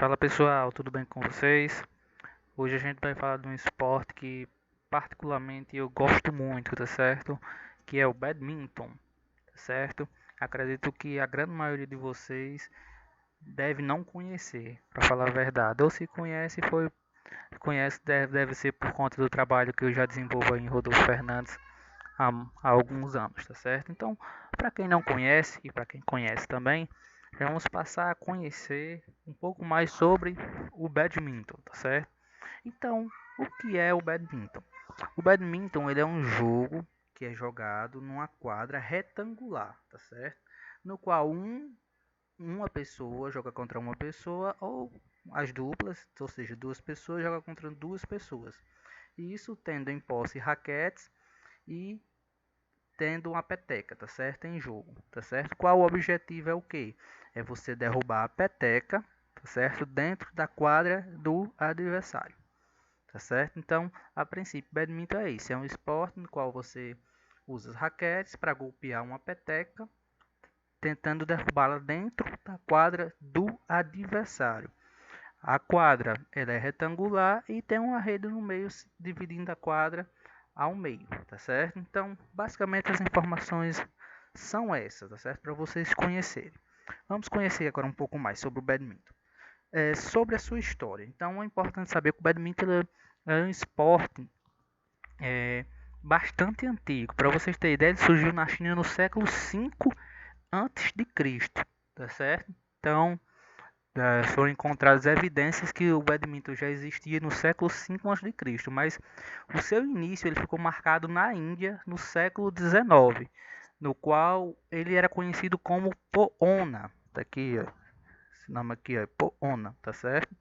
Fala pessoal, tudo bem com vocês? Hoje a gente vai falar de um esporte que particularmente eu gosto muito, tá certo? Que é o badminton, tá certo? Acredito que a grande maioria de vocês deve não conhecer, para falar a verdade. Ou se conhece, conhece deve ser por conta do trabalho que eu já desenvolvo aí em Rodolfo Fernandes há alguns anos, tá certo? Então, para quem não conhece e para quem conhece também, vamos passar a conhecer um pouco mais sobre o badminton, tá certo? Então, o que é o badminton? O badminton ele é um jogo que é jogado numa quadra retangular, tá certo? No qual uma pessoa joga contra uma pessoa ou as duplas, ou seja, duas pessoas jogam contra duas pessoas. E isso tendo em posse raquetes e tendo uma peteca, tá certo? Em jogo, tá certo? Qual o objetivo é o quê? É você derrubar a peteca, tá certo? Dentro da quadra do adversário, tá certo? Então, a princípio, badminton é isso, é um esporte no qual você usa as raquetes para golpear uma peteca, tentando derrubá-la dentro da quadra do adversário. A quadra ela é retangular e tem uma rede no meio dividindo a quadra ao meio, tá certo? Então, basicamente as informações são essas, tá certo? Para vocês conhecerem. Vamos conhecer agora um pouco mais sobre o badminton. Sobre a sua história. Então, é importante saber que o badminton é um esporte é, bastante antigo. Para vocês terem ideia, ele surgiu na China no século V antes de Cristo, tá certo? Então, foram encontradas evidências que o badminton já existia no século V a.C., mas o seu início ele ficou marcado na Índia no século XIX, no qual ele era conhecido como Poona. Tá aqui, ó, esse nome aqui é Poona, tá certo?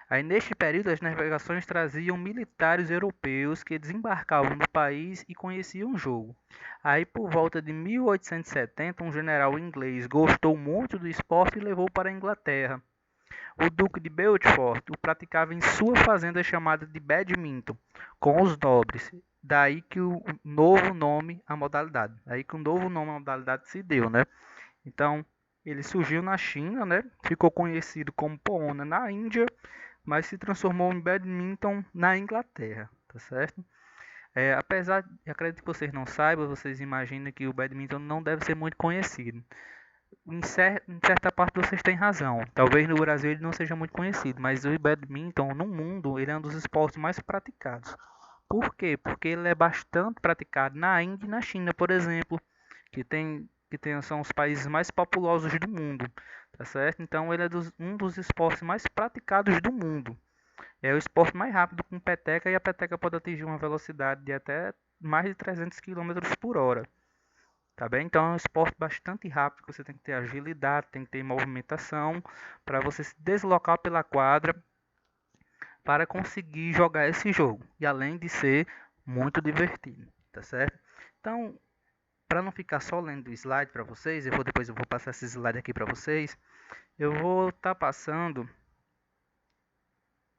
Aí neste período as navegações traziam militares europeus que desembarcavam no país e conheciam o jogo. Aí por volta de 1870 um general inglês gostou muito do esporte e levou para a Inglaterra. O Duque de Beaufort o praticava em sua fazenda chamada de Badminton, com os nobres. Daí que o novo nome à modalidade. Daí que o novo nome à modalidade se deu, né? Então, ele surgiu na China, né? Ficou conhecido como Poona na Índia, mas se transformou em Badminton na Inglaterra, tá certo? Apesar, acredito que vocês não saibam, vocês imaginam que o badminton não deve ser muito conhecido. Em certa parte vocês têm razão. Talvez no Brasil ele não seja muito conhecido, mas o badminton no mundo ele é um dos esportes mais praticados. Por quê? Porque ele é bastante praticado na Índia e na China, por exemplo, são os países mais populosos do mundo, tá certo? Então ele é um dos esportes mais praticados do mundo. É o esporte mais rápido com peteca e a peteca pode atingir uma velocidade de até mais de 300 quilômetros por hora. Tá bem? Então é um esporte bastante rápido, você tem que ter agilidade, tem que ter movimentação para você se deslocar pela quadra para conseguir jogar esse jogo. E além de ser muito divertido, tá certo? Então, para não ficar só lendo o slide para vocês, depois eu vou passar esse slide aqui para vocês. Eu vou estar passando,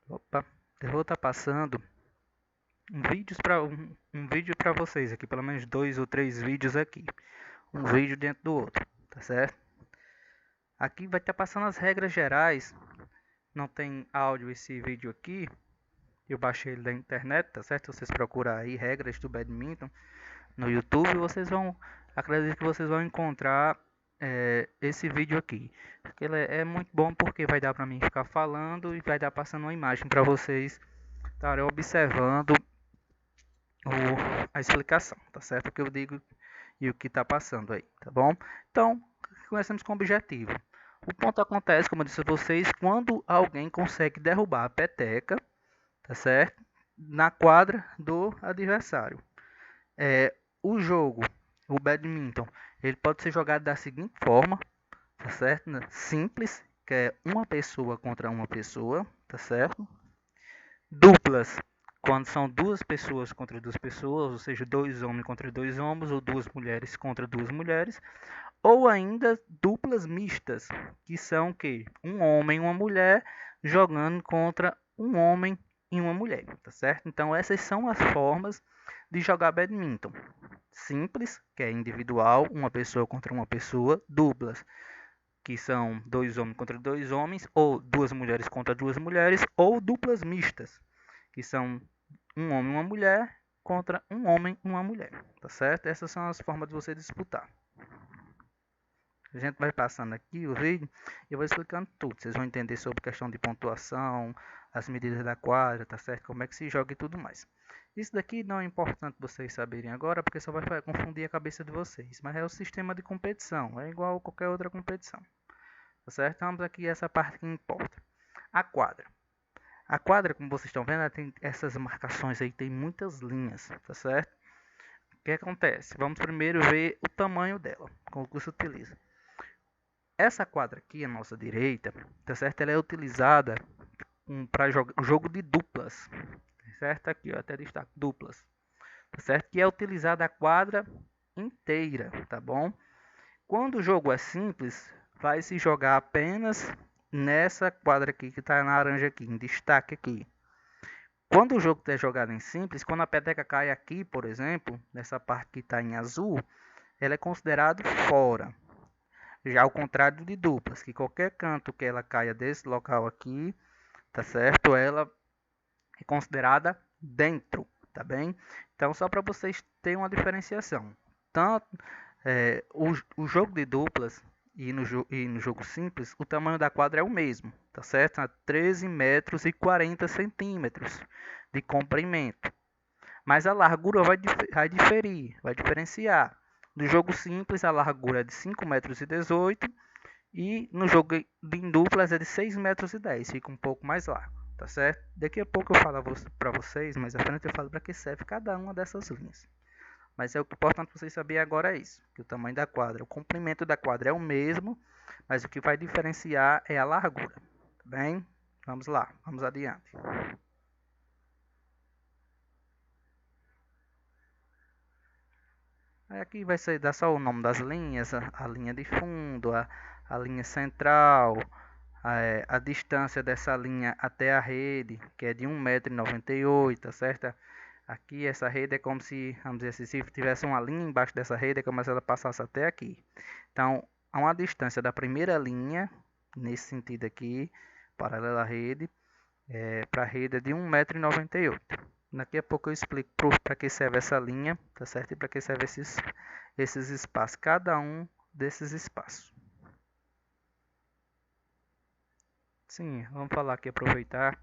opa, eu vou estar passando um vídeo para vocês aqui, pelo menos 2 ou 3 vídeos aqui, um vídeo dentro do outro, tá certo? Aqui vai estar passando as regras gerais. Não tem áudio esse vídeo aqui. Eu baixei ele da internet, tá certo? Vocês procuram aí regras do badminton no YouTube, acredito que vocês vão encontrar esse vídeo aqui. Ele é muito bom porque vai dar para mim ficar falando e vai dar passando uma imagem para vocês estarem observando a explicação, tá certo? O que eu digo e o que está passando aí, tá bom? Então, começamos com o objetivo. O ponto acontece, como eu disse a vocês, quando alguém consegue derrubar a peteca, tá certo? Na quadra do adversário. O jogo, o badminton, ele pode ser jogado da seguinte forma, tá certo? Simples, que é uma pessoa contra uma pessoa, tá certo? Duplas, quando são duas pessoas contra duas pessoas, ou seja, dois homens contra dois homens, ou duas mulheres contra duas mulheres, ou ainda duplas mistas, que são que um homem e uma mulher jogando contra um homem e uma mulher, tá certo? Então essas são as formas de jogar badminton. Simples, que é individual, uma pessoa contra uma pessoa, duplas, que são 2 homens contra 2 homens, ou 2 mulheres contra 2 mulheres, ou duplas mistas, que são um homem e uma mulher contra um homem e uma mulher, tá certo? Essas são as formas de você disputar. A gente vai passando aqui o vídeo e eu vou explicando tudo. Vocês vão entender sobre questão de pontuação, as medidas da quadra, tá certo? Como é que se joga e tudo mais. Isso daqui não é importante vocês saberem agora, porque só vai confundir a cabeça de vocês. Mas é o sistema de competição, é igual a qualquer outra competição. Tá certo? Vamos aqui essa parte que importa. A quadra. A quadra, como vocês estão vendo, ela tem essas marcações aí, tem muitas linhas, tá certo? O que acontece? Vamos primeiro ver o tamanho dela, como que se utiliza. Essa quadra aqui à nossa direita, tá certo? Ela é utilizada para jogo de duplas, certo? Aqui, ó, até destaque duplas, tá certo? Que é utilizada a quadra inteira, tá bom? Quando o jogo é simples, vai se jogar apenas nessa quadra aqui que está laranja aqui, em destaque aqui. Quando o jogo é jogado em simples, quando a peteca cai aqui, por exemplo, nessa parte que está em azul, ela é considerada fora. Já ao contrário de duplas, que qualquer canto que ela caia desse local aqui, tá certo? Ela é considerada dentro, tá bem? Então, só para vocês terem uma diferenciação. Tanto o jogo de duplas e no jogo simples, o tamanho da quadra é o mesmo, tá certo? 13 metros e 40 centímetros de comprimento. Mas a largura vai diferir, vai diferenciar. No jogo simples, a largura é de 5 metros e 18 e no jogo em duplas é de 6 metros e 10, fica um pouco mais largo, tá certo? Daqui a pouco eu falo para vocês, mais à frente eu falo para que serve cada uma dessas linhas. Mas é o que é importante vocês saberem agora é isso, que o tamanho da quadra, o comprimento da quadra é o mesmo, mas o que vai diferenciar é a largura, tá bem? Vamos lá, vamos adiante. Aqui vai ser dar só o nome das linhas, a linha de fundo, a linha central, a distância dessa linha até a rede, que é de 1,98 m, tá certo? Aqui essa rede é como se, vamos dizer assim, se tivesse uma linha embaixo dessa rede, é como se ela passasse até aqui. Então, há uma distância da primeira linha, nesse sentido aqui, paralela à rede, para a rede é de 1,98 m. Daqui a pouco eu explico para que serve essa linha, tá certo? E para que serve esses espaços, cada um desses espaços. Sim, vamos falar aqui, aproveitar.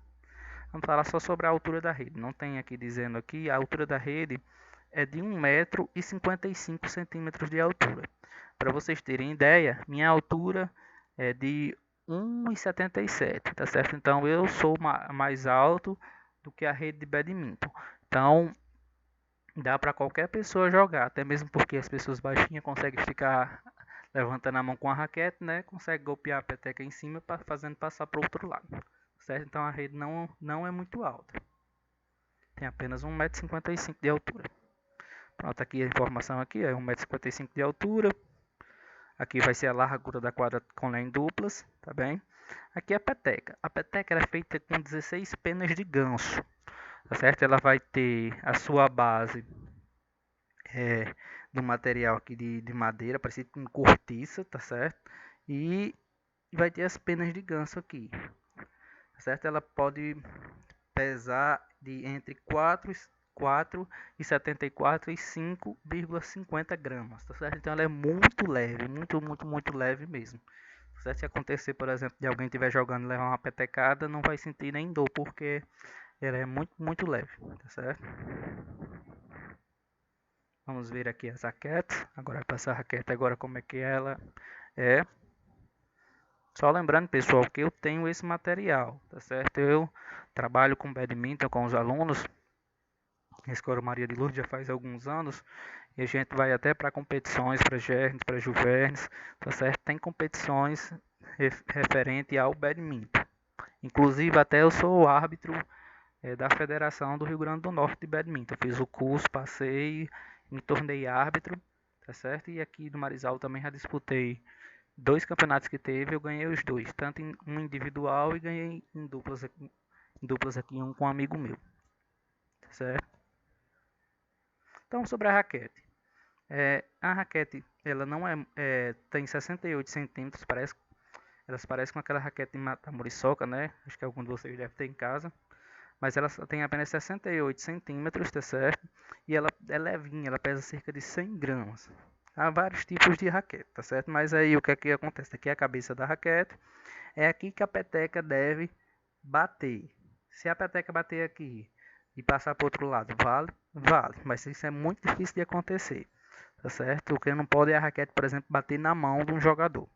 Vamos falar só sobre a altura da rede. Não tem aqui dizendo aqui, a altura da rede é de 1,55 m de altura. Para vocês terem ideia, minha altura é de 1,77 m, tá certo? Então eu sou mais alto do que a rede de badminton. Então dá para qualquer pessoa jogar, até mesmo porque as pessoas baixinhas conseguem ficar levantando a mão com a raquete, né? Consegue golpear a peteca em cima, fazendo passar para o outro lado, certo? Então a rede não é muito alta, tem apenas 1,55 m de altura. Pronto, aqui a informação aqui é 1,55 m de altura. Aqui vai ser a largura da quadra com lã em duplas, tá bem? Aqui é a peteca. A peteca é feita com 16 penas de ganso, tá certo? Ela vai ter a sua base do material aqui de madeira, parecido com cortiça, tá certo? E vai ter as penas de ganso aqui, tá certo? Ela pode pesar de entre 4,74 e 5,50 gramas, tá certo? Então ela é muito leve, muito leve mesmo. Tá certo? Se acontecer, por exemplo, de alguém estiver jogando e levar uma petecada, não vai sentir nem dor, porque ela é muito leve, tá certo? Vamos ver aqui as raquetes. Agora vai passar a raquete agora como é que ela é. Só lembrando, pessoal, que eu tenho esse material, tá certo? Eu trabalho com badminton com os alunos na Escola Maria de Lourdes já faz alguns anos. E a gente vai até para competições, para Gernes, para Juvernes, tá certo? Tem competições referente ao badminton. Inclusive até eu sou árbitro da Federação do Rio Grande do Norte de Badminton. Fiz o curso, passei, me tornei árbitro, tá certo? E aqui no Marizal também já disputei 2 campeonatos que teve, eu ganhei os 2, tanto em um individual e ganhei em duplas aqui um com um amigo meu, tá certo? Então sobre a raquete, a raquete ela não tem 68 centímetros, parece Elas parecem com aquela raquete de matar muriçoca, né? Acho que algum de vocês deve ter em casa. Mas ela só tem apenas 68 centímetros, tá certo? E ela é levinha, ela pesa cerca de 100 gramas. Há vários tipos de raquete, tá certo? Mas aí o que é que acontece? Aqui é a cabeça da raquete. É aqui que a peteca deve bater. Se a peteca bater aqui e passar para o outro lado, vale? Vale. Mas isso é muito difícil de acontecer, tá certo? O que não pode é a raquete, por exemplo, bater na mão de um jogador.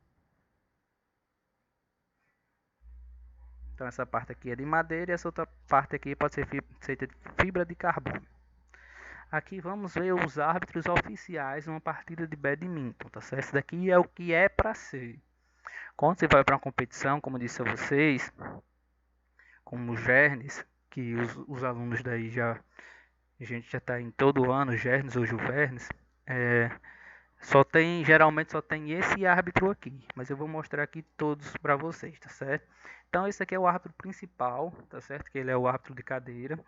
Então essa parte aqui é de madeira e essa outra parte aqui pode ser feita de fibra de carbono. Aqui vamos ver os árbitros oficiais numa partida de badminton, tá certo? Esse daqui é o que é para ser. Quando você vai para uma competição, como disse a vocês, como o Gernes, que os alunos daí a gente já está em todo ano, Gernes ou Juvernes, geralmente só tem esse árbitro aqui, mas eu vou mostrar aqui todos para vocês, tá certo? Então esse aqui é o árbitro principal, tá certo? Que ele é o árbitro de cadeira,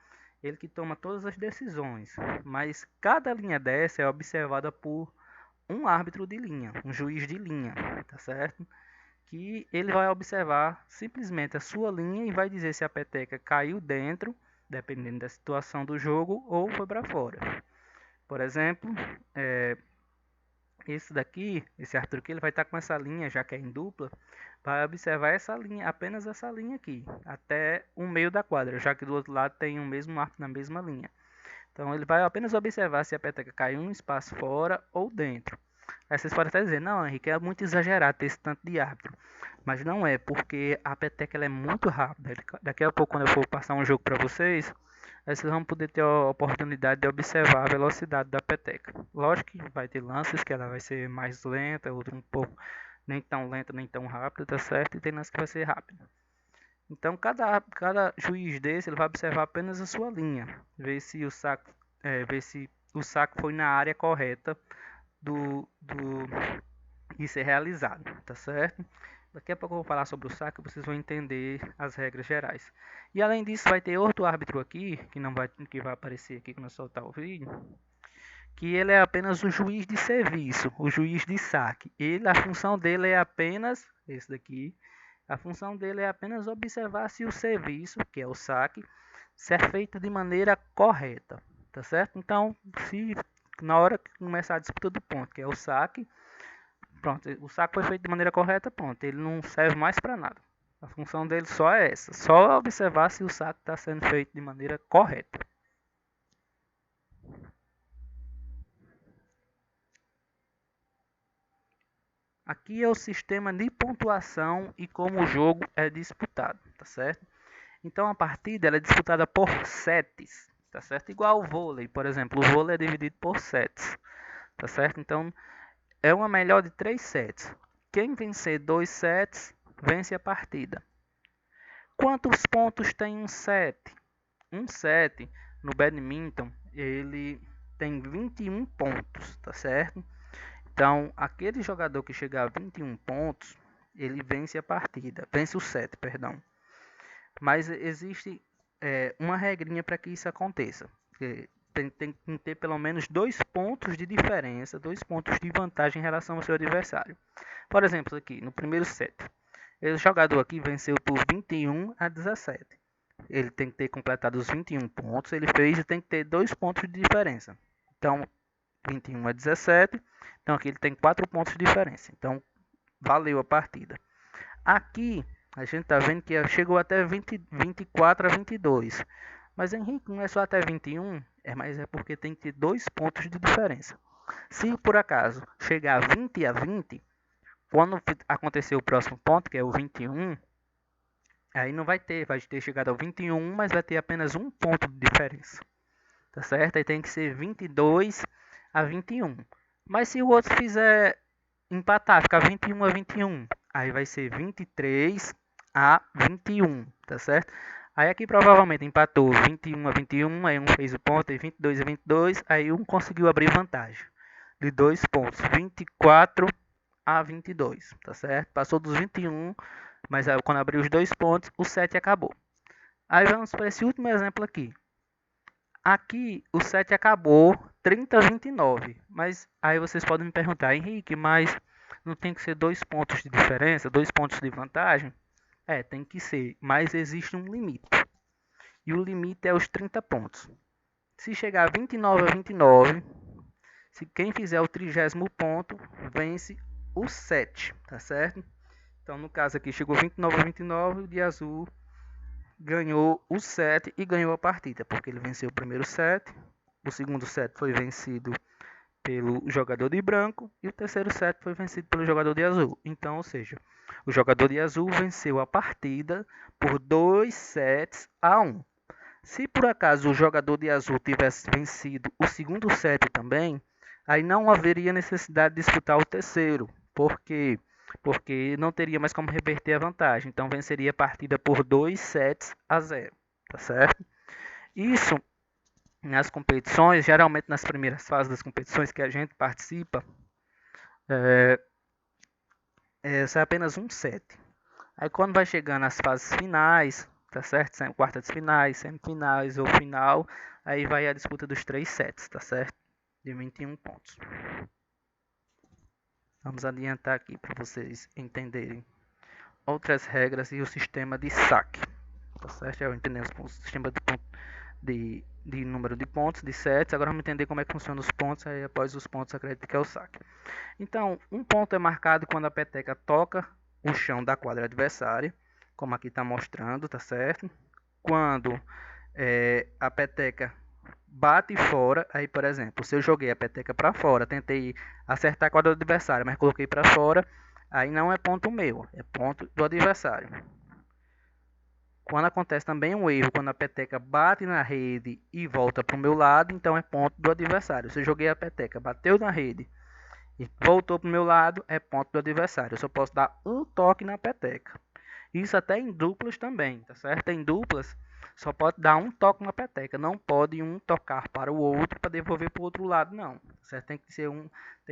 ele que toma todas as decisões, mas cada linha dessa é observada por um árbitro de linha, um juiz de linha, tá certo? Que ele vai observar simplesmente a sua linha e vai dizer se a peteca caiu dentro, dependendo da situação do jogo, ou foi para fora. Por exemplo, esse daqui, esse Arthur aqui, ele vai estar com essa linha, já que é em dupla, vai observar essa linha, apenas essa linha aqui, até o meio da quadra, já que do outro lado tem o mesmo arco na mesma linha. Então ele vai apenas observar se a peteca caiu um espaço fora ou dentro. Aí vocês podem até dizer, não, Henrique, é muito exagerado ter esse tanto de árbitro. Mas não é, porque a peteca ela é muito rápida. Daqui a pouco, quando eu for passar um jogo para vocês, aí vocês vão poder ter a oportunidade de observar a velocidade da peteca. Lógico que vai ter lances que ela vai ser mais lenta, outro um pouco nem tão lenta, nem tão rápida, tá certo? E tem lances que vai ser rápido. Então, cada juiz desse ele vai observar apenas a sua linha, ver se o saque foi na área correta do e ser realizado, tá certo? Daqui a pouco eu vou falar sobre o saque, vocês vão entender as regras gerais. E além disso, vai ter outro árbitro aqui, que vai aparecer aqui quando eu soltar o vídeo, que ele é apenas o juiz de serviço, o juiz de saque. A função dele é apenas, esse daqui, a função dele é apenas observar se o serviço, que é o saque, se é feito de maneira correta, tá certo? Então, se na hora que começar a disputa do ponto, que é o saque, pronto, o saque foi feito de maneira correta, pronto, ele não serve mais para nada. A função dele só é essa, só observar se o saque está sendo feito de maneira correta. Aqui é o sistema de pontuação e como o jogo é disputado, tá certo? Então a partida ela é disputada por sets, tá certo? Igual o vôlei, por exemplo, o vôlei é dividido por sets, tá certo? Então é uma melhor de 3 sets. Quem vencer 2 sets vence a partida. Quantos pontos tem um set? Um set no badminton ele tem 21 pontos, tá certo? Então, aquele jogador que chegar a 21 pontos, ele vence a partida, vence o set, perdão. Mas existe uma regrinha para que isso aconteça. Tem que ter pelo menos 2 pontos de diferença, 2 pontos de vantagem em relação ao seu adversário. Por exemplo, aqui no primeiro set, o jogador aqui venceu por 21 a 17. Ele tem que ter completado os 21 pontos, ele fez e tem que ter 2 pontos de diferença. Então, 21 a 17. Então aqui ele tem 4 pontos de diferença. Então valeu a partida. Aqui a gente está vendo que chegou até 24 a 22. Mas Henrique, não é só até 21? Mas é porque tem que ter 2 pontos de diferença. Se por acaso chegar a 20 a 20, quando acontecer o próximo ponto, que é o 21, aí não vai ter chegado ao 21, mas vai ter apenas um ponto de diferença. Tá certo? Aí tem que ser 22 a 21. Mas se o outro fizer empatar, ficar 21 a 21, aí vai ser 23 a 21, tá certo? Aí aqui provavelmente empatou 21 a 21, aí um fez o ponto, aí 22 a 22, aí um conseguiu abrir vantagem de 2 pontos, 24 a 22, tá certo? Passou dos 21, mas aí, quando abriu os 2 pontos, o set acabou. Aí vamos para esse último exemplo aqui. Aqui o set acabou 30 a 29, mas aí vocês podem me perguntar, Henrique, mas Não tem que ser 2 pontos de diferença, 2 pontos de vantagem? Tem que ser, mas existe um limite. E o limite é os 30 pontos. Se chegar a 29 a 29, se quem fizer o 30º ponto, vence o 7, tá certo? Então, no caso aqui, chegou 29 a 29, o de azul ganhou o 7 e ganhou a partida, porque ele venceu o primeiro set, o segundo set foi vencido pelo jogador de branco e o terceiro set foi vencido pelo jogador de azul. Então, ou seja, o jogador de azul venceu a partida por 2 sets a 1. Se por acaso o jogador de azul tivesse vencido o segundo set também, aí não haveria necessidade de disputar o terceiro. Por quê? Porque não teria mais como reverter a vantagem. Então venceria a partida por 2 sets a 0. Tá certo? Isso nas competições, geralmente nas primeiras fases das competições que a gente participa, é apenas um set. Aí quando vai chegando às fases finais, tá certo? Quartas finais, semifinais ou final, aí vai a disputa dos 3 sets, tá certo? De 21 pontos. Vamos adiantar aqui para vocês entenderem outras regras e o sistema de saque, tá certo? Já entendemos o sistema de número de pontos, de sets. Agora vamos entender como é que funciona os pontos, aí após os pontos acredito que é o saque. Então, um ponto é marcado quando a peteca toca o chão da quadra adversária, como aqui está mostrando, tá certo? Quando a peteca bate fora, aí por exemplo, se eu joguei a peteca para fora, tentei acertar a quadra do adversário, mas coloquei para fora, aí não é ponto meu, é ponto do adversário. Quando acontece também um erro, quando a peteca bate na rede e volta para o meu lado, então é ponto do adversário. Se eu joguei a peteca, bateu na rede e voltou para o meu lado, é ponto do adversário. Eu só posso dar um toque na peteca. Isso até em duplas também, tá certo? Em duplas, só pode dar um toque na peteca. Não pode um tocar para o outro para devolver para o outro lado, não. Tá certo? Tem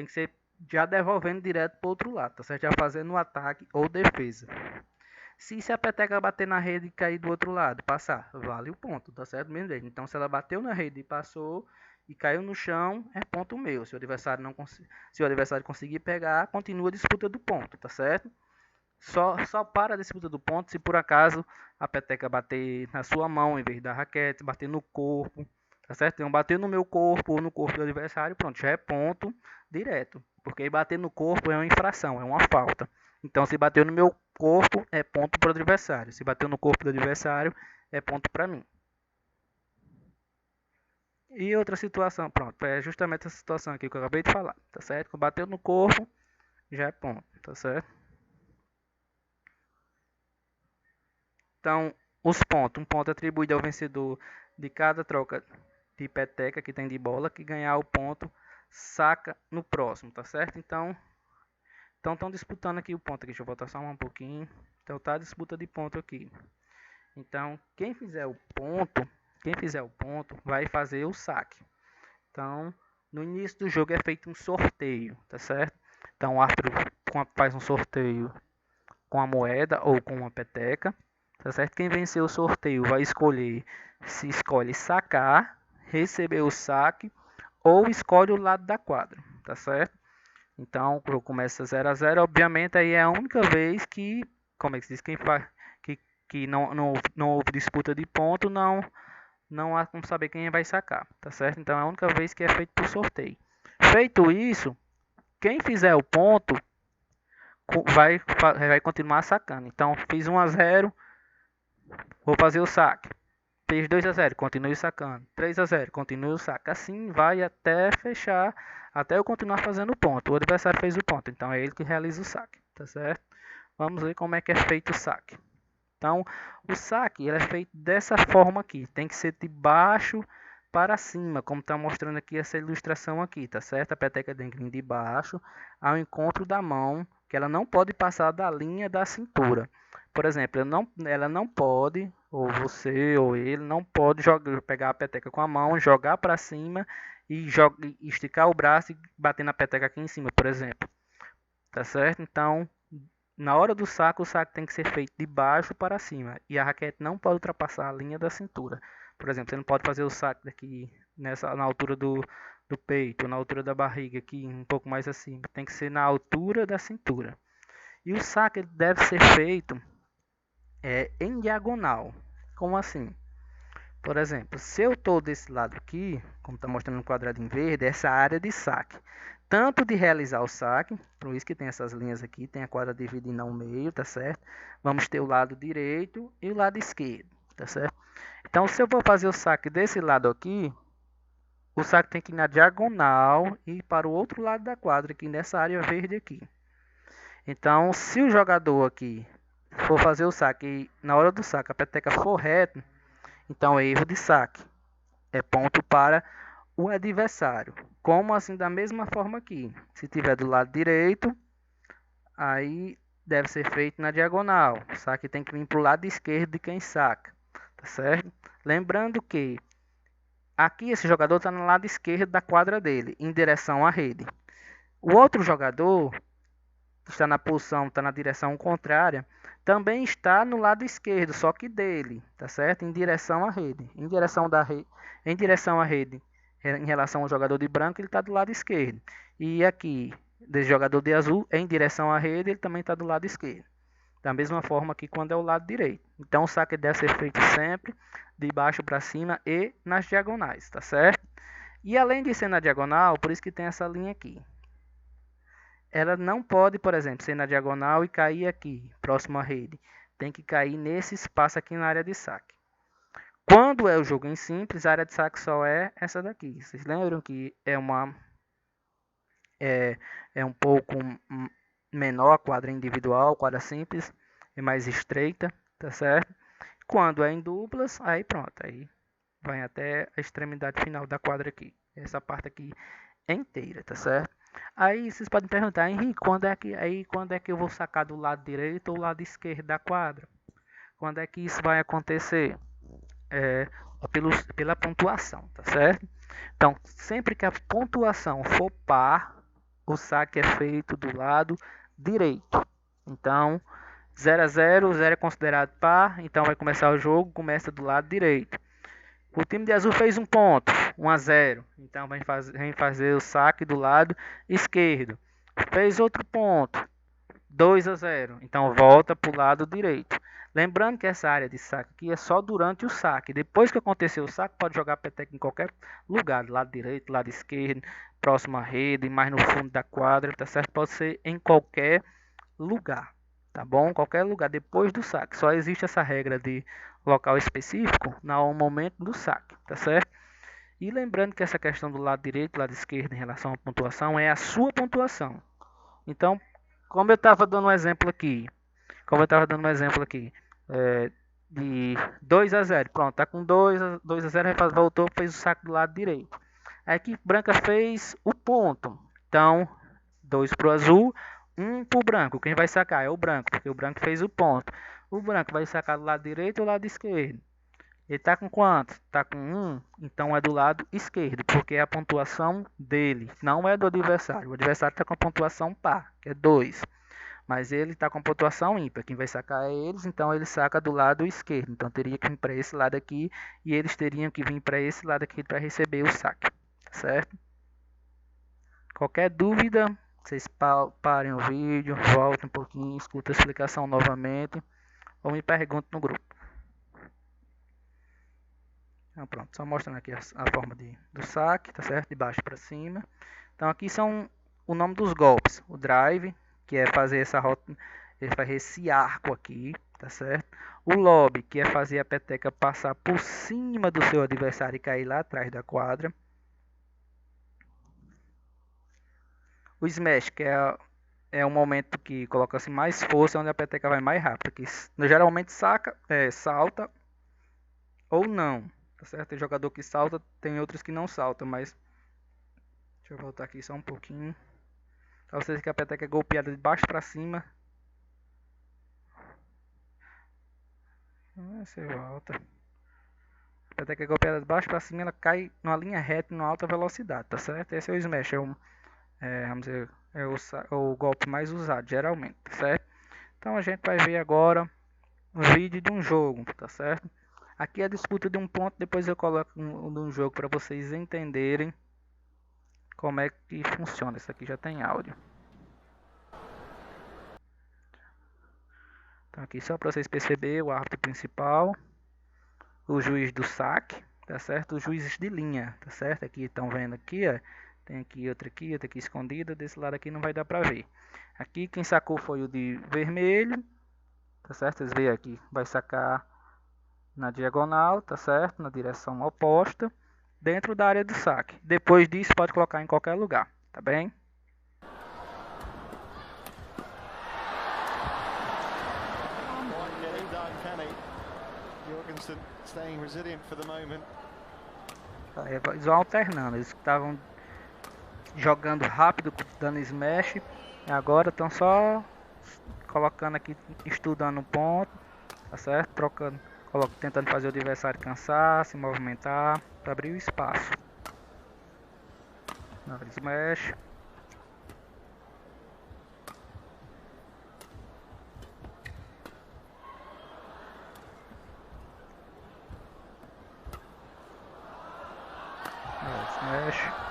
que ser já devolvendo direto para o outro lado, tá certo? Já fazendo um ataque ou defesa. Se a peteca bater na rede e cair do outro lado, passar, vale o ponto, tá certo? Mesmo jeito. Então, se ela bateu na rede e passou e caiu no chão, é ponto meu. Se o adversário conseguir pegar, continua a disputa do ponto, tá certo? Só para a disputa do ponto se por acaso a peteca bater na sua mão em vez da raquete, bater no corpo, tá certo? Então, bater no meu corpo ou no corpo do adversário, pronto, já é ponto direto. Porque bater no corpo é uma infração, é uma falta. Então, se bateu no meu corpo, é ponto para o adversário. Se bateu no corpo do adversário, é ponto para mim. E outra situação, pronto, é justamente essa situação aqui que eu acabei de falar, tá certo? Bateu no corpo, já é ponto, tá certo? Então, os pontos. Um ponto atribuído ao vencedor de cada troca de peteca que tem de bola, que ganhar o ponto saca no próximo, tá certo? Então estão disputando aqui o ponto aqui. Deixa eu voltar só um pouquinho. Então tá a disputa de ponto aqui. Então, quem fizer o ponto vai fazer o saque. Então, no início do jogo é feito um sorteio, tá certo? Então, o árbitro faz um sorteio com a moeda ou com uma peteca, tá certo? Quem venceu o sorteio vai escolher se escolhe sacar, receber o saque ou escolhe o lado da quadra, tá certo? Então, o jogo começa 0 a 0, obviamente aí é a única vez que, como é que se diz, quem faz que não houve disputa de ponto, não há como saber quem vai sacar, tá certo? Então é a única vez que é feito por sorteio. Feito isso, quem fizer o ponto vai continuar sacando. Então fiz 1 a 0, vou fazer o saque. Fez 2 a 0, continue sacando. 3 a 0, continue o saque. Assim vai até fechar, até eu continuar fazendo o ponto. O adversário fez o ponto, então é ele que realiza o saque, tá certo? Vamos ver como é que é feito o saque. Então, o saque ele é feito dessa forma aqui. Tem que ser de baixo para cima, como está mostrando aqui essa ilustração aqui, tá certo? A peteca tem que vir de baixo ao encontro da mão, que ela não pode passar da linha da cintura. Por exemplo, ela não pode, ou você ou ele, não pode pegar a peteca com a mão, jogar para cima e esticar o braço e bater na peteca aqui em cima, por exemplo. Tá certo? Então, na hora do saque, o saque tem que ser feito de baixo para cima. E a raquete não pode ultrapassar a linha da cintura. Por exemplo, você não pode fazer o saque daqui na altura do peito, na altura da barriga, aqui um pouco mais acima. Tem que ser na altura da cintura. E o saque ele deve ser feito em diagonal. Como assim? Por exemplo, se eu estou desse lado aqui, como está mostrando no quadrado em verde, essa área de saque. Tanto de realizar o saque, por isso que tem essas linhas aqui, tem a quadra dividida ao meio, tá certo? Vamos ter o lado direito e o lado esquerdo, tá certo? Então, se eu vou fazer o saque desse lado aqui, o saque tem que ir na diagonal e ir para o outro lado da quadra, aqui nessa área verde aqui. Então, se o jogador aqui for fazer o saque e na hora do saque a peteca for reta, então é erro de saque. É ponto para o adversário. Como assim da mesma forma aqui. Se tiver do lado direito, aí deve ser feito na diagonal. O saque tem que vir para o lado esquerdo de quem saca. Tá certo? Lembrando que aqui esse jogador está no lado esquerdo da quadra dele, em direção à rede. O outro jogador está na posição, está na direção contrária, também está no lado esquerdo, só que dele, tá certo? Em direção à rede. Em direção à rede, em relação ao jogador de branco, ele está do lado esquerdo. E aqui, desse jogador de azul, em direção à rede, ele também está do lado esquerdo. Da mesma forma que quando é o lado direito. Então o saque deve ser feito sempre de baixo para cima e nas diagonais, tá certo? E além de ser na diagonal, por isso que tem essa linha aqui. Ela não pode, por exemplo, ser na diagonal e cair aqui, próximo à rede. Tem que cair nesse espaço aqui na área de saque. Quando é o jogo em simples, a área de saque só é essa daqui. Vocês lembram que é um pouco menor a quadra individual, quadra simples, é mais estreita, tá certo? Quando é em duplas, aí pronto, aí vai até a extremidade final da quadra aqui. Essa parte aqui é inteira, tá certo? Aí vocês podem perguntar, Henrique, quando é que eu vou sacar do lado direito ou lado esquerdo da quadra? Quando é que isso vai acontecer? Pela pontuação, tá certo? Então, sempre que a pontuação for par, o saque é feito do lado direito. Então, 0 a 0, 0 é considerado par, então vai começar o jogo, começa do lado direito. O time de azul fez um ponto, 1 a 0. Então vem fazer o saque do lado esquerdo. Fez outro ponto, 2 a 0. Então volta para o lado direito. Lembrando que essa área de saque aqui é só durante o saque. Depois que acontecer o saque, pode jogar peteca em qualquer lugar, do lado direito, lado esquerdo, próximo à rede, mais no fundo da quadra, tá certo? Pode ser em qualquer lugar, tá bom? Qualquer lugar depois do saque. Só existe essa regra de local específico no momento do saque, tá certo? E lembrando que essa questão do lado direito, lado esquerdo em relação à pontuação é a sua pontuação. Então, como eu estava dando um exemplo aqui, de 2 a 0, pronto, tá com 2 a 0, voltou, fez o saque do lado direito. A equipe branca fez o ponto. Então, 2 para o azul, 1 para o branco. Quem vai sacar é o branco, porque o branco fez o ponto. O branco vai sacar do lado direito ou do lado esquerdo? Ele está com quanto? Está com 1, então é do lado esquerdo, porque é a pontuação dele, não é do adversário. O adversário está com a pontuação par, que é 2. Mas ele está com a pontuação ímpar. Quem vai sacar é eles, então ele saca do lado esquerdo. Então teria que vir para esse lado aqui e eles teriam que vir para esse lado aqui para receber o saque, certo? Qualquer dúvida, vocês parem o vídeo, voltem um pouquinho, escutem a explicação novamente ou me perguntem no grupo. Então, pronto, só mostrando aqui a forma do saque, tá certo? De baixo para cima. Então aqui são o nome dos golpes. O drive, que é fazer essa rota, ele faz esse arco aqui, tá certo? O lob, que é fazer a peteca passar por cima do seu adversário e cair lá atrás da quadra. O smash, que é um momento que coloca-se mais força, onde a peteca vai mais rápido. Que geralmente salta ou não, tá certo? Tem jogador que salta, tem outros que não saltam, mas deixa eu voltar aqui só um pouquinho. Pra vocês que a peteca é golpeada de baixo para cima. Você volta. A peteca é golpeada de baixo para cima, ela cai numa linha reta em alta velocidade, tá certo? Esse é o smash, vamos dizer, o golpe mais usado, geralmente, tá certo? Então a gente vai ver agora um vídeo de um jogo, tá certo? Aqui é a disputa de um ponto, depois eu coloco um jogo para vocês entenderem como é que funciona. Isso aqui já tem áudio. Então aqui só para vocês perceberem o árbitro principal, o juiz do saque, tá certo? Os juízes de linha, tá certo? Aqui estão vendo aqui, ó. Tem aqui outra aqui escondida, desse lado aqui não vai dar para ver. Aqui quem sacou foi o de vermelho, tá certo? Vocês veem aqui, vai sacar na diagonal, tá certo? Na direção oposta, dentro da área do saque. Depois disso pode colocar em qualquer lugar, tá bem? Eles vão alternando, eles estavam jogando rápido, dando smash, e agora estão só colocando aqui, estudando um ponto, tá certo? Trocando, tentando fazer o adversário cansar, se movimentar, para abrir o espaço. Smash. Smash.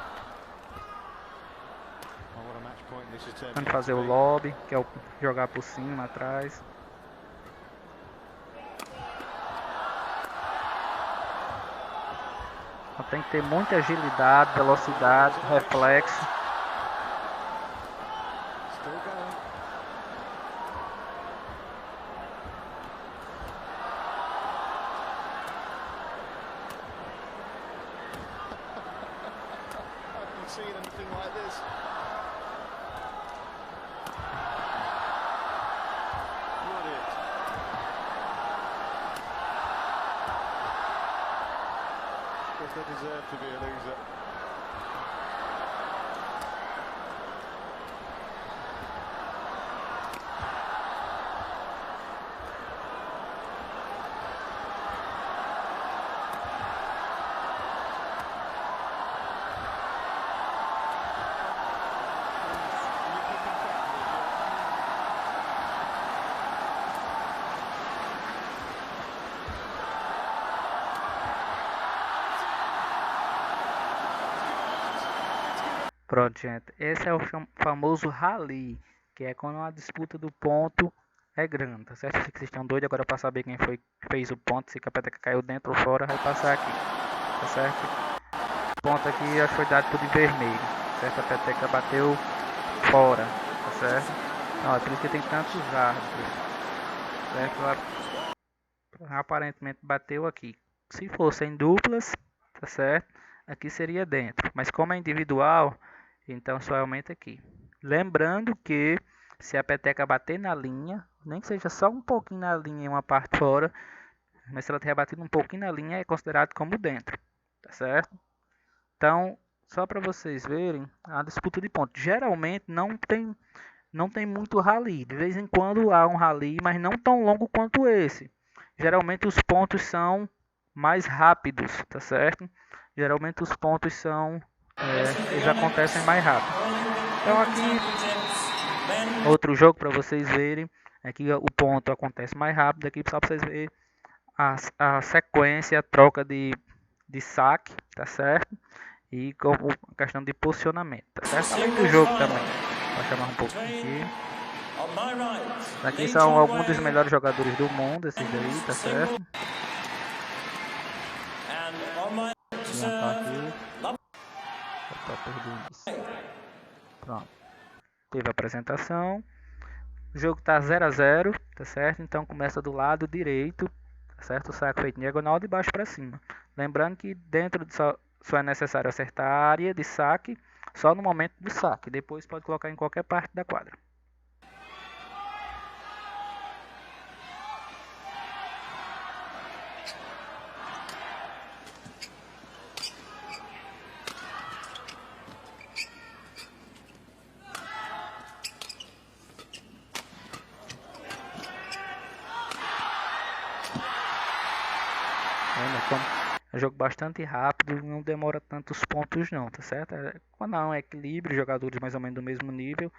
Tentando fazer o lobby, que é o jogar por cima, atrás. Então, tem que ter muita agilidade, velocidade, reflexo. They deserve to be a loser. Pronto, gente. Esse é o famoso rally, que é quando a disputa do ponto é grande, tá certo? Vocês estão doidos agora para saber quem foi que fez o ponto, se a peteca caiu dentro ou fora, vai passar aqui, tá certo? O ponto aqui acho que foi dado por de vermelho, certo? A peteca bateu fora, tá certo? Não, é por isso que tem tantos árbitros, certo? Aparentemente bateu aqui. Se fosse em duplas, tá certo? Aqui seria dentro, mas como é individual, então só aumenta aqui. Lembrando que se a peteca bater na linha, nem que seja só um pouquinho na linha e uma parte fora, mas se ela tiver batido um pouquinho na linha, é considerado como dentro, tá certo? Então, só para vocês verem, a disputa de pontos geralmente não tem muito rally. De vez em quando há um rally, mas não tão longo quanto esse. Geralmente os pontos são mais rápidos, tá certo? Geralmente os pontos são eles acontecem mais rápido. Então aqui outro jogo para vocês verem, aqui o ponto acontece mais rápido, aqui só para vocês verem a sequência, a troca de saque, tá certo? E com a questão de posicionamento, tá certo? Além do jogo também. Vou chamar um pouco aqui. Aqui são alguns dos melhores jogadores do mundo, esses daí, tá certo? Pronto. Teve a apresentação. O jogo tá 0 a 0, tá certo? Então começa do lado direito, tá certo? O saque feito em diagonal de baixo para cima. Lembrando que dentro de só é necessário acertar a área de saque só no momento do saque. Depois pode colocar em qualquer parte da quadra. É um jogo bastante rápido, não demora tantos pontos não, tá certo? Quando há um equilíbrio, jogadores mais ou menos do mesmo nível,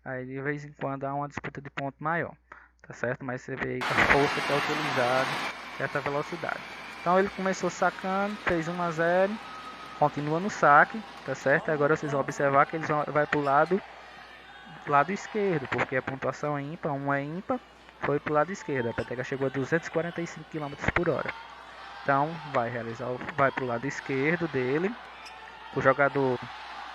aí de vez em quando há uma disputa de ponto maior, tá certo? Mas você vê aí que a força que é utilizada, certa velocidade. Então ele começou sacando, fez 1 a 0, continua no saque, tá certo? Agora vocês vão observar que eles vai pro lado esquerdo, porque a pontuação é ímpar, 1 é ímpar, foi pro lado esquerdo. A peteca chegou a 245 km por hora. Então vai pro lado esquerdo dele, o jogador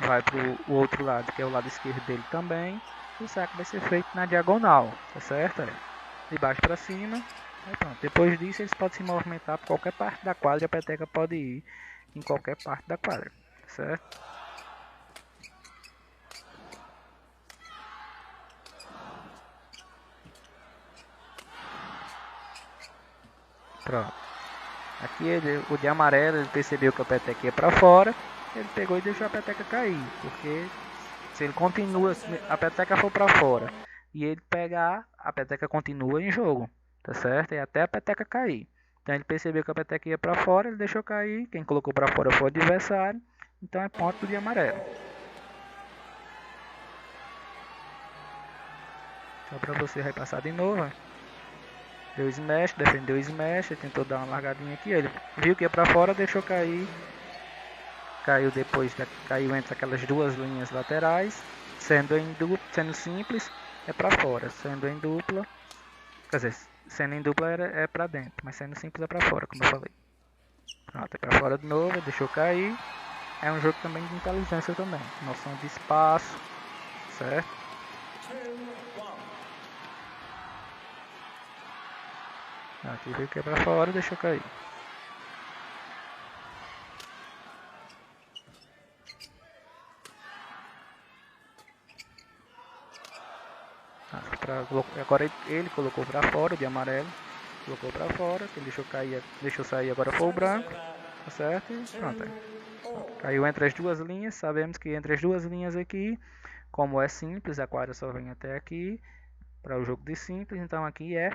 vai pro outro lado, que é o lado esquerdo dele também. O saque vai ser feito na diagonal, tá certo? De baixo para cima. Aí pronto. Depois disso eles podem se movimentar por qualquer parte da quadra e a peteca pode ir em qualquer parte da quadra, tá certo? Pronto. Aqui o de amarelo ele percebeu que a peteca ia para fora, ele pegou e deixou a peteca cair, porque se ele continua, se a peteca for para fora e ele pegar, a peteca continua em jogo, tá certo? E até a peteca cair. Então ele percebeu que a peteca ia para fora, ele deixou cair, quem colocou para fora foi o adversário, então é ponto de amarelo. Só para você repassar de novo, ó. Deu smash, defendeu o smash, tentou dar uma largadinha aqui, ele viu que ia para fora, deixou cair. Caiu depois, caiu entre aquelas duas linhas laterais, sendo em dupla, sendo simples, é para fora, sendo em dupla, quer dizer, sendo em dupla é para dentro, mas sendo simples é para fora, como eu falei. Pronto, é para fora de novo, deixou cair. É um jogo também de inteligência também, noção de espaço, certo? Aqui veio que é para fora, deixou cair. Agora ele colocou para fora, de amarelo, colocou para fora, quem deixou sair agora foi o branco, tá certo? E pronto. Caiu entre as duas linhas, sabemos que entre as duas linhas aqui, como é simples, a quadra só vem até aqui, para o jogo de simples, então aqui é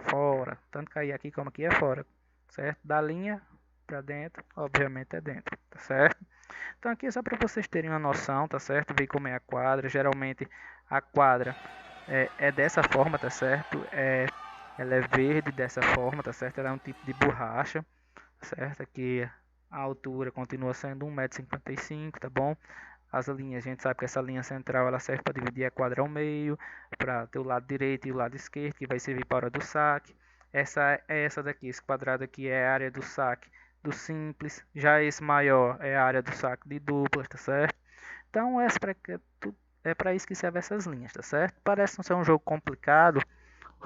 fora, tanto cair aqui como aqui é fora, certo? Da linha para dentro, obviamente é dentro, tá certo? Então aqui é só para vocês terem uma noção, tá certo? Ver como é a quadra, geralmente a quadra é dessa forma, tá certo? Ela é verde dessa forma, tá certo? Ela é um tipo de borracha, certo? Aqui a altura continua sendo 1,55 m, tá bom? As linhas, a gente sabe que essa linha central ela serve para dividir a quadra ao meio, para ter o lado direito e o lado esquerdo, que vai servir para a hora do saque. Essa daqui, esse quadrado aqui é a área do saque do simples, já esse maior é a área do saque de duplas, tá certo? Então é para isso que servem essas linhas, tá certo? Parece não ser um jogo complicado,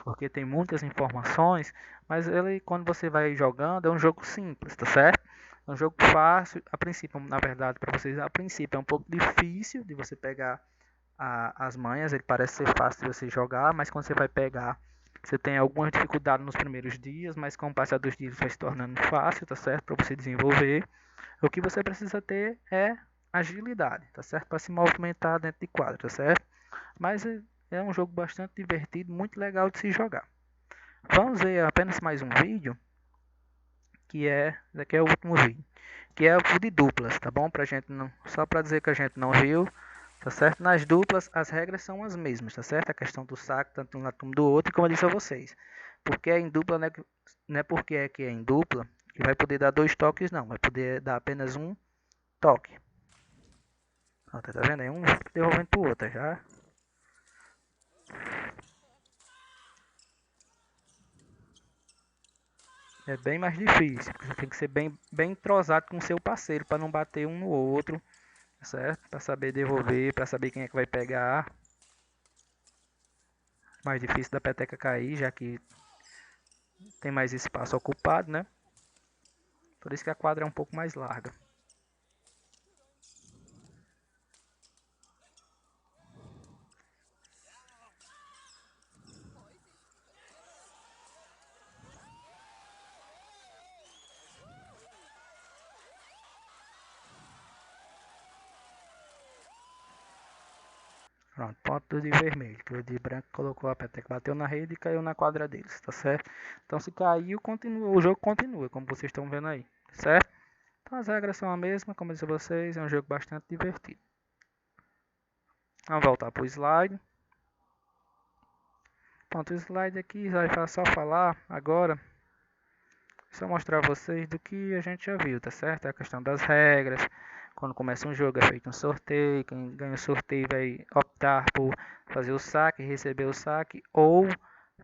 porque tem muitas informações, mas ele, quando você vai jogando, é um jogo simples, tá certo? É um jogo fácil, a princípio, na verdade, para vocês, a princípio é um pouco difícil de você pegar as manhas, ele parece ser fácil de você jogar, mas quando você vai pegar, você tem algumas dificuldades nos primeiros dias, mas com o passar dos dias vai se tornando fácil, tá certo? Para você desenvolver. O que você precisa ter é agilidade, tá certo? Para se movimentar dentro de quadra, tá certo? Mas é um jogo bastante divertido, muito legal de se jogar. Vamos ver apenas mais um vídeo, daqui é o último vídeo, que é o de duplas, tá bom? Pra gente não, só para dizer que a gente não viu, tá certo? Nas duplas as regras são as mesmas, tá certo? A questão do saque, tanto de um lado como do outro, e como eu disse a vocês, porque é em dupla, não é porque é que é em dupla que vai poder dar dois toques, não, vai poder dar apenas um toque. Ó, tá vendo aí? Um devolvendo pro outro, já. É bem mais difícil, porque você tem que ser bem entrosado com o seu parceiro para não bater um no outro, certo? Para saber devolver, para saber quem é que vai pegar. Mais difícil da peteca cair, já que tem mais espaço ocupado, né? Por isso que a quadra é um pouco mais larga. Pronto, ponto de vermelho, que o de branco colocou a peteca, bateu na rede e caiu na quadra deles, tá certo? Então se caiu, continua, o jogo continua, como vocês estão vendo aí, certo? Então as regras são as mesmas, como eu disse a vocês, é um jogo bastante divertido. Vamos voltar para o slide. Pronto, o slide aqui vai só falar agora Só mostrar a vocês do que a gente já viu, tá certo? A questão das regras. Quando começa um jogo é feito um sorteio. Quem ganha o sorteio vai optar por fazer o saque, receber o saque ou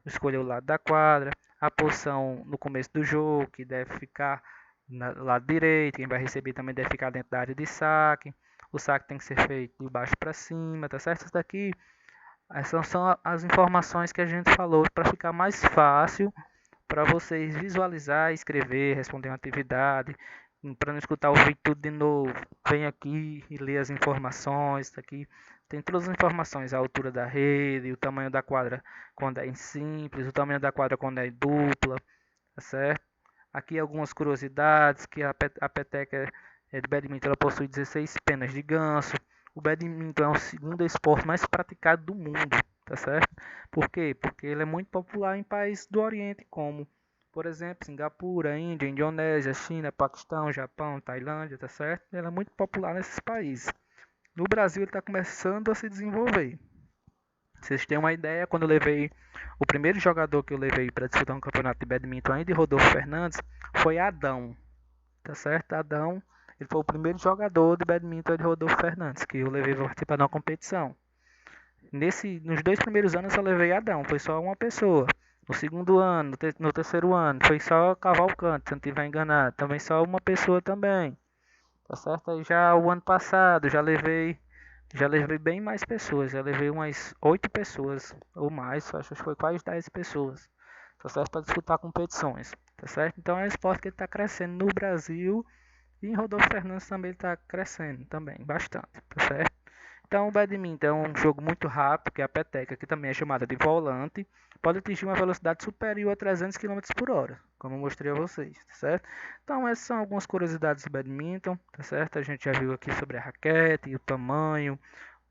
escolher o lado da quadra. A posição no começo do jogo, que deve ficar no lado direito. Quem vai receber também deve ficar dentro da área de saque. O saque tem que ser feito de baixo para cima, tá certo? Isso daqui essas são as informações que a gente falou para ficar mais fácil para vocês visualizar, escrever, responder uma atividade, para não escutar o vídeo tudo de novo. Vem aqui e lê as informações. Aqui tem todas as informações: a altura da rede, o tamanho da quadra quando é em simples, o tamanho da quadra quando é em dupla, tá certo? Aqui algumas curiosidades, que a peteca de badminton ela possui 16 penas de ganso. O badminton é o segundo esporte mais praticado do mundo, tá certo? Por quê? Porque ele é muito popular em países do Oriente, como, por exemplo, Singapura, Índia, Indonésia, China, Paquistão, Japão, Tailândia, tá certo? Ele é muito popular nesses países. No Brasil ele está começando a se desenvolver. Vocês têm uma ideia, quando eu levei o primeiro jogador que eu levei para disputar um campeonato de badminton ainda de Rodolfo Fernandes foi Adão, tá certo? Adão, ele foi o primeiro jogador de badminton de Rodolfo Fernandes que eu levei para participar de uma competição. Nos 2 primeiros anos eu levei Adão, foi só uma pessoa. No segundo ano, no terceiro ano, foi só Cavalcante, se não estiver enganado, também só uma pessoa também, tá certo? Aí já o ano passado já levei bem mais pessoas, já levei umas 8 pessoas ou mais, acho que foi quase 10 pessoas, tá certo? Para disputar competições, tá certo? Então é um esporte que está crescendo no Brasil e em Rodolfo Fernandes também está crescendo também, bastante, tá certo? Então o badminton é um jogo muito rápido, que é a peteca, que também é chamada de volante, pode atingir uma velocidade superior a 300 km por hora, como eu mostrei a vocês, tá certo? Então essas são algumas curiosidades do badminton, tá certo? A gente já viu aqui sobre a raquete, o tamanho,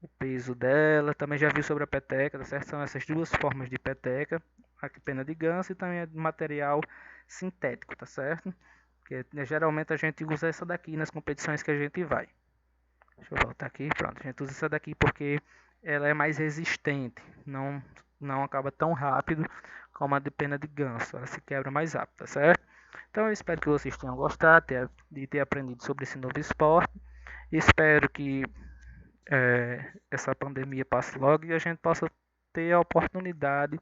o peso dela, também já viu sobre a peteca, tá certo? São essas duas formas de peteca, a pena de ganso e também a de material sintético, tá certo? Porque geralmente a gente usa essa daqui nas competições que a gente vai. Deixa eu voltar aqui, pronto, a gente usa essa daqui porque ela é mais resistente, não acaba tão rápido como a de pena de ganso, ela se quebra mais rápido, tá certo? Então eu espero que vocês tenham gostado de ter aprendido sobre esse novo esporte. Espero que essa pandemia passe logo e a gente possa ter a oportunidade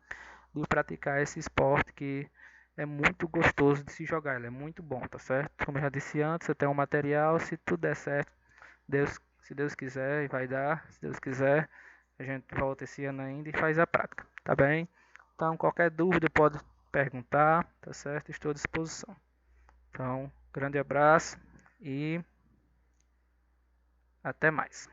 de praticar esse esporte que é muito gostoso de se jogar, ele é muito bom, tá certo? Como eu já disse antes, você tem um material, se tudo der certo, se Deus quiser, e vai dar, se Deus quiser, a gente volta esse ano ainda e faz a prática, tá bem? Então, qualquer dúvida pode perguntar, tá certo? Estou à disposição. Então, grande abraço e até mais.